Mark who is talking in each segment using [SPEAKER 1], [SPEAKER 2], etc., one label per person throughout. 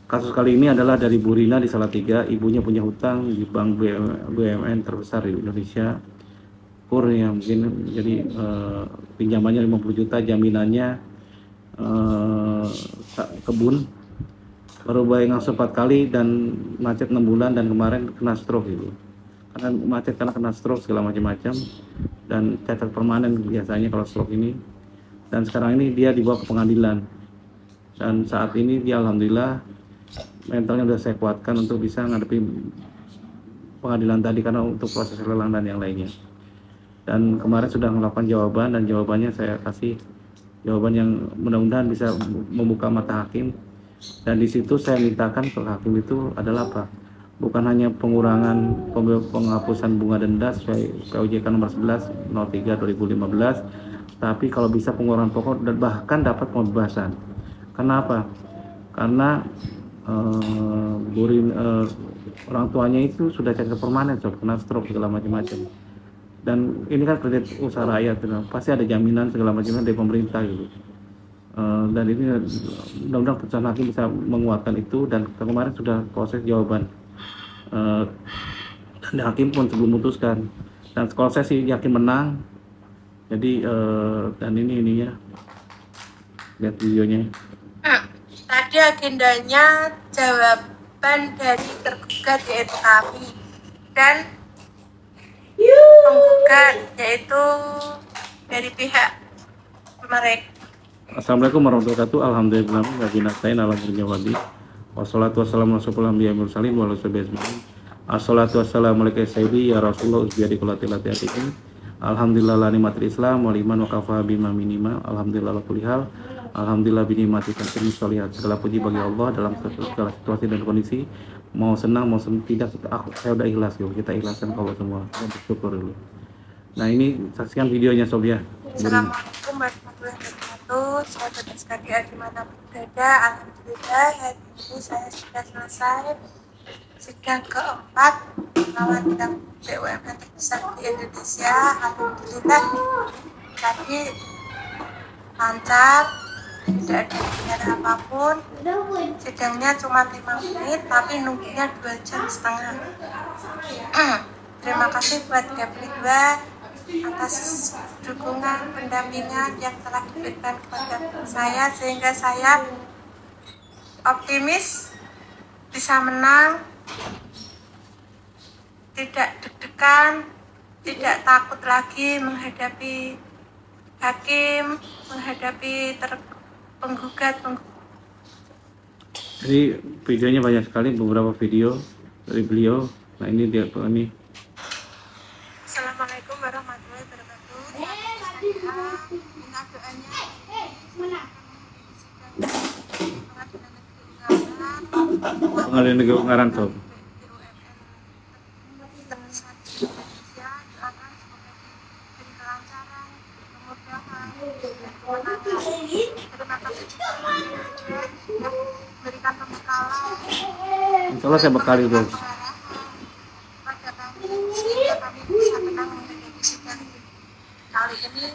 [SPEAKER 1] Kasus kali ini adalah dari Bu Rina di Salatiga. Ibunya punya hutang di bank BUMN terbesar di Indonesia, KUR, yang mungkin jadi pinjamannya 50 juta, jaminannya kebun, baru bayar ngasuh 4 kali dan macet 6 bulan, dan kemarin kena stroke gitu. Karena macet, karena kena stroke segala macam-macam, dan cacat permanen biasanya kalau stroke ini. Dan sekarang ini dia dibawa ke pengadilan, dan saat ini dia alhamdulillah mentalnya sudah saya kuatkan untuk bisa ngadepi pengadilan tadi, karena untuk proses lelang dan yang lainnya. Dan kemarin sudah melakukan jawaban, dan jawabannya saya kasih jawaban yang mudah-mudahan bisa membuka mata hakim. Dan di situ saya mintakan ke hakim itu adalah apa? Bukan hanya pengurangan penghapusan bunga denda sesuai POJK nomor 11 03 2015, tapi kalau bisa pengurangan pokok dan bahkan dapat pembebasan. Kenapa? Karena orang tuanya itu sudah cacat permanen, kena stroke segala macam-macam. Dan ini kan kredit usaha rakyat, pasti ada jaminan segala macamnya dari pemerintah gitu. Dan ini mudah-mudahan putusan hakim bisa menguatkan itu, dan kemarin sudah proses jawaban. Dan hakim pun sebelum memutuskan, dan kalau saya sih yakin menang. Jadi dan ininya lihat videonya.
[SPEAKER 2] Tadi agendanya jawaban dari tergugat yaitu kami, dan penggugat yaitu dari pihak mereka.
[SPEAKER 1] Assalamualaikum warahmatullahi wabarakatuh. Alhamdulillah nasta'in ala wali. Wassalatu wassalamu ala asyrofil anbiya'i wal mursalin wa ala sahbihi ajma'in. Assalatu wassalamu alayka sayyidi ya Rasulullah usbiyadi qulatil atiatikum. Alhamdulillah la nikmatil Islam wal iman wa kafa bima minima. Alhamdulillah la kulli hal. Alhamdulillah binikmati katsir sholihat. Segala puji bagi Allah dalam segala situasi dan kondisi. Mau senang mau tidak, saya udah ikhlas yuk. Kita ikhlaskan kalau semua. Bersyukur dulu. Nah, ini saksikan videonya Sob ya.
[SPEAKER 2] Assalamualaikum warahmatullahi wabarakatuh. Sahabat SKDA dimanapun berada, alhamdulillah hari ini saya sudah selesai sidang keempat lawan bidang BUMN terbesar di Indonesia. Alhamdulillah tadi lancar, tidak ada kendala apapun. Sidangnya cuma 5 menit tapi nunggunya 2,5 jam. Terima kasih buat Gapri 2 atas dukungan pendampingan yang telah diberikan kepada saya, sehingga saya optimis bisa menang, tidak deg-degan, tidak takut lagi menghadapi hakim, menghadapi penggugat.
[SPEAKER 1] Jadi videonya banyak sekali, beberapa video dari beliau. Nah, ini dia ini.
[SPEAKER 2] Assalamualaikum warahmatullahi wabarakatuh. Minta doanya
[SPEAKER 1] Pengadilan Negeri Ungaran Sob. Insya Allah saya bekali guys.
[SPEAKER 2] Kali ini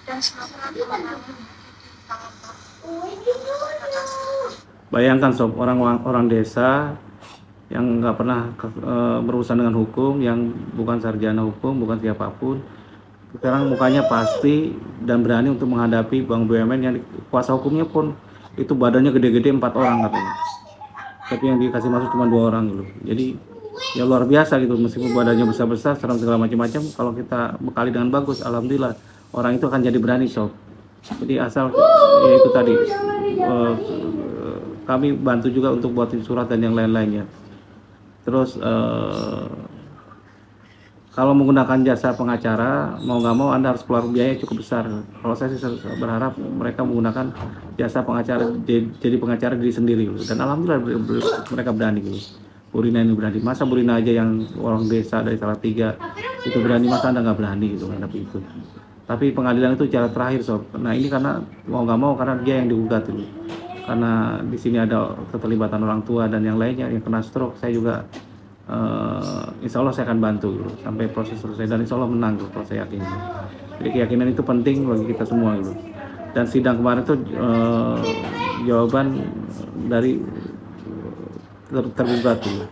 [SPEAKER 2] dan semoga kemenangan di tangan Tuhan.
[SPEAKER 1] Bayangkan Sob, orang desa yang nggak pernah berurusan dengan hukum, yang bukan sarjana hukum, bukan siapapun, sekarang mukanya pasti dan berani untuk menghadapi bank BUMN yang kuasa hukumnya pun itu badannya gede-gede 4 orang katanya, tapi yang dikasih masuk cuma 2 orang gitu. Jadi ya luar biasa gitu, meskipun badannya besar-besar serang segala macam-macam, kalau kita bekali dengan bagus, alhamdulillah orang itu akan jadi berani Sob. Jadi asal ya itu tadi kami bantu juga untuk buatin surat dan yang lain-lainnya. Terus kalau menggunakan jasa pengacara, mau nggak mau Anda harus keluar biaya cukup besar. Kalau saya sih berharap mereka menggunakan jasa pengacara, jadi pengacara diri sendiri gitu. Dan alhamdulillah mereka berani gitu. Bu Rina ini berani. Masa Bu Rina aja yang orang desa dari Salatiga itu berani, masa Anda nggak berani gitu menghadapi itu. Tapi pengadilan itu cara terakhir Sob. Nah, ini karena mau nggak mau, karena dia yang digugat itu. Karena di sini ada keterlibatan orang tua dan yang lainnya yang kena stroke. Saya juga insya Allah saya akan bantu gitu, sampai proses selesai, dan insya Allah menang gitu, kalau saya yakin. Jadi keyakinan itu penting bagi kita semua gitu. Dan sidang kemarin itu jawaban dari tergugat tuh.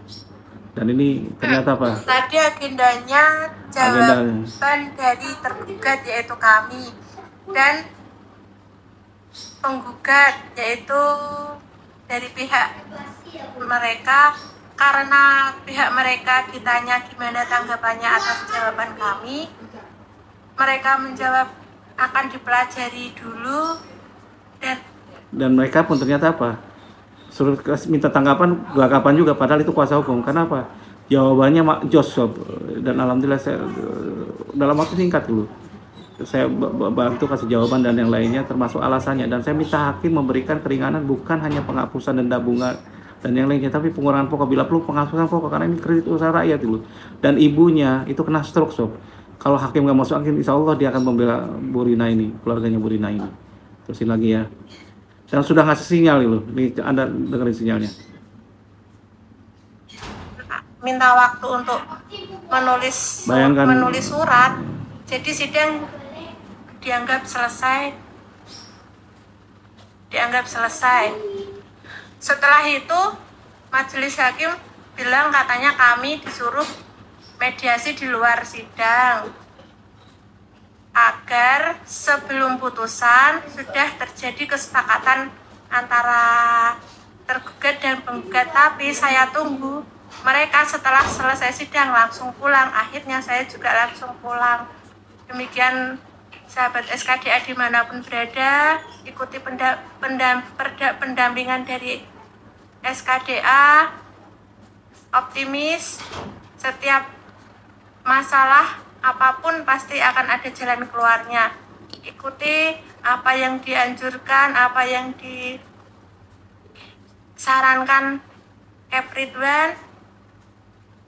[SPEAKER 1] Dan ini ternyata apa?
[SPEAKER 2] Tadi agendanya
[SPEAKER 1] Agendanya.
[SPEAKER 2] jawaban dari tergugat yaitu kami dan penggugat yaitu dari pihak mereka. Karena pihak mereka ditanya gimana tanggapannya atas jawaban kami, mereka menjawab akan dipelajari dulu
[SPEAKER 1] Dan mereka pun ternyata apa? Suruh minta gelagapan juga, padahal itu kuasa hukum. Kenapa? Jawabannya jos, Sob. Dan alhamdulillah saya dalam waktu singkat dulu saya bantu kasih jawaban dan yang lainnya termasuk alasannya, dan saya minta hakim memberikan keringanan bukan hanya penghapusan denda bunga dan yang lainnya, tapi pengurangan pokok bila perlu penghapusan pokok, karena ini kredit usaha rakyat dulu. Dan ibunya itu kena stroke, Sob. Kalau hakim nggak masuk angin, insya Allah dia akan membela Bu Rina ini, keluarganya Bu Rina ini. Terusin lagi ya. Dan sudah ngasih sinyal itu, nih Anda dengerin sinyalnya.
[SPEAKER 2] minta waktu untuk menulis surat. Jadi sidang dianggap selesai. Setelah itu majelis hakim bilang katanya kami disuruh mediasi di luar sidang agar sebelum putusan sudah terjadi kesepakatan antara tergugat dan penggugat. Tapi saya tunggu mereka setelah selesai sidang langsung pulang. Akhirnya saya juga langsung pulang. Demikian sahabat SKDA dimanapun berada, ikuti pendampingan dari SKDA, optimis, setiap masalah apapun pasti akan ada jalan keluarnya. Ikuti apa yang dianjurkan, apa yang disarankan Kep Ridwan.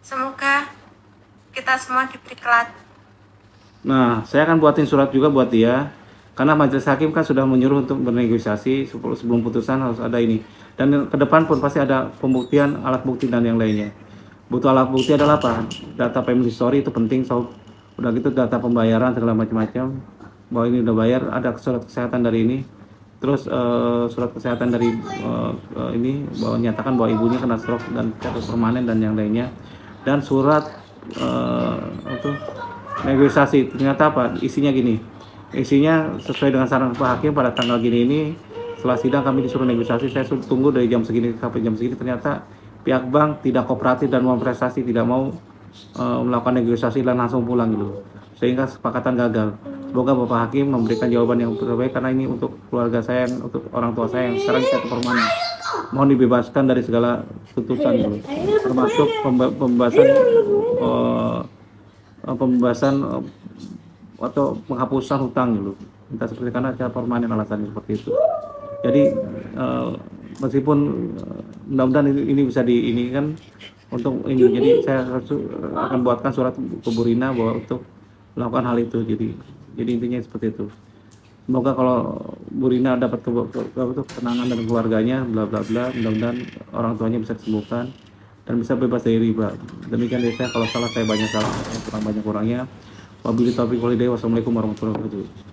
[SPEAKER 2] Semoga kita semua diberi kelat.
[SPEAKER 1] Nah, saya akan buatin surat juga buat dia, karena majelis hakim kan sudah menyuruh untuk bernegosiasi sebelum putusan harus ada ini. Dan ke depan pun pasti ada pembuktian, alat bukti dan yang lainnya. Butuh alat bukti adalah apa? Data payment history itu penting, so udah gitu data pembayaran segala macam-macam. Bahwa ini udah bayar, ada surat kesehatan dari ini. Terus surat kesehatan dari ini bahwa nyatakan bahwa ibunya kena stroke dan catat permanen dan yang lainnya. Dan surat negosiasi, ternyata apa? Isinya gini. Isinya sesuai dengan saran Pak Hakim pada tanggal gini ini, setelah sidang kami disuruh negosiasi, saya suruh tunggu dari jam segini sampai jam segini, ternyata pihak bank tidak kooperatif dan mau prestasi, tidak mau melakukan negosiasi dan langsung pulang gitu. Sehingga kesepakatan gagal. Semoga Bapak Hakim memberikan jawaban yang terbaik, karena ini untuk keluarga saya, untuk orang tua saya yang sekarang catat permanen. Mohon dibebaskan dari segala tuntutan dulu, termasuk pembebasan atau penghapusan hutang dulu. Minta seperti, karena catat permanen alasannya seperti itu. Jadi meskipun mudah-mudahan ini bisa ini kan untuk ini, jadi saya akan buatkan surat ke Bu Rina bahwa untuk melakukan hal itu. Jadi intinya seperti itu. Semoga kalau Bu Rina dapat ketenangan dan keluarganya, bla bla bla, mudah-mudahan orang tuanya bisa disembuhkan dan bisa bebas dari riba. Demikian dari saya, kalau salah saya banyak salah, kurang banyak kurangnya. Wabillahi taufiq walhidayah. Wassalamualaikum warahmatullahi wabarakatuh.